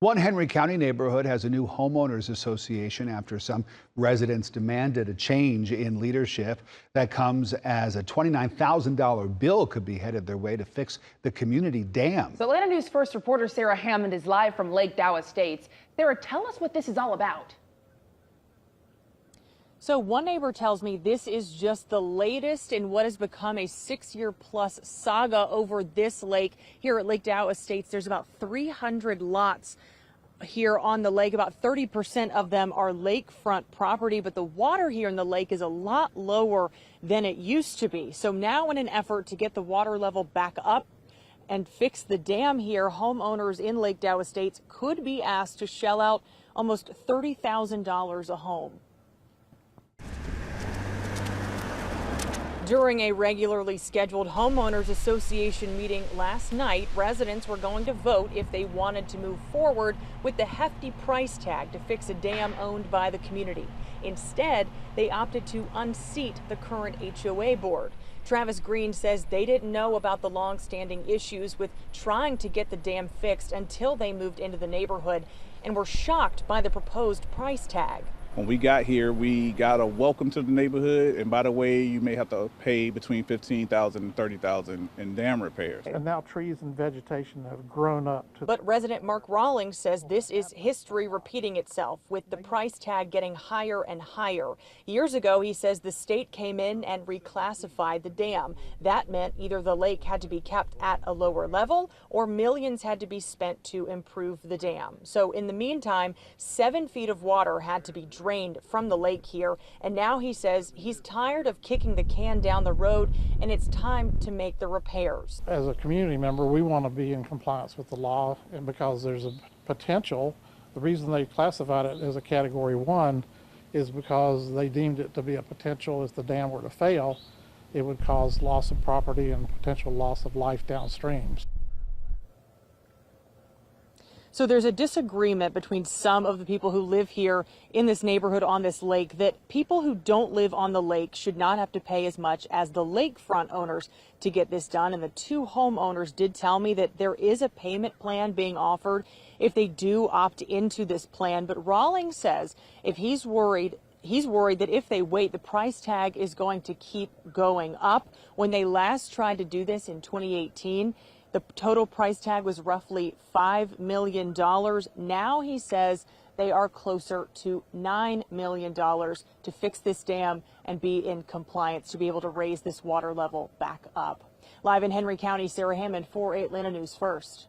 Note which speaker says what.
Speaker 1: One Henry County neighborhood has a new homeowners association after some residents demanded a change in leadership. That comes as a $29,000 bill could be headed their way to fix the community dam.
Speaker 2: So Atlanta News First reporter Sarah Hammond is live from Lake Dow Estates. Sarah, tell us what this is all about.
Speaker 3: So one neighbor tells me this is just the latest in what has become a 6-year-plus saga over this lake. Here at Lake Dow Estates, there's about 300 lots here on the lake. About 30% of them are lakefront property, but the water here in the lake is a lot lower than it used to be. So now in an effort to get the water level back up and fix the dam here, homeowners in Lake Dow Estates could be asked to shell out almost $30,000 a home. During a regularly scheduled homeowners association meeting last night, residents were going to vote if they wanted to move forward with the hefty price tag to fix a dam owned by the community. Instead, they opted to unseat the current HOA board. Travis Green says they didn't know about the long-standing issues with trying to get the dam fixed until they moved into the neighborhood and were shocked by the proposed price tag.
Speaker 4: When we got here, we got a welcome to the neighborhood, and by the way, you may have to pay between $15,000 and $30,000 in dam repairs.
Speaker 5: And now trees and vegetation have grown up.
Speaker 3: But resident Mark Rawlings says this is history repeating itself, with the price tag getting higher and higher. Years ago, he says the state came in and reclassified the dam. That meant either the lake had to be kept at a lower level or millions had to be spent to improve the dam. So in the meantime, 7 feet of water had to be drained from the lake here, and now he says he's tired of kicking the can down the road and it's time to make the repairs.
Speaker 5: As a community member, we want to be in compliance with the law, and because there's a potential, the reason they classified it as a category 1 is because they deemed it to be a potential. If the dam were to fail, it would cause loss of property and potential loss of life downstream.
Speaker 3: So there's a disagreement between some of the people who live here in this neighborhood on this lake that people who don't live on the lake should not have to pay as much as the lakefront owners to get this done. And the two homeowners did tell me that there is a payment plan being offered if they do opt into this plan. But Rawlings says if he's worried that if they wait, the price tag is going to keep going up. When they last tried to do this in 2018, the total price tag was roughly $5 million. Now he says they are closer to $9 million to fix this dam and be in compliance to be able to raise this water level back up. Live in Henry County, Sarah Hammond for Atlanta News First.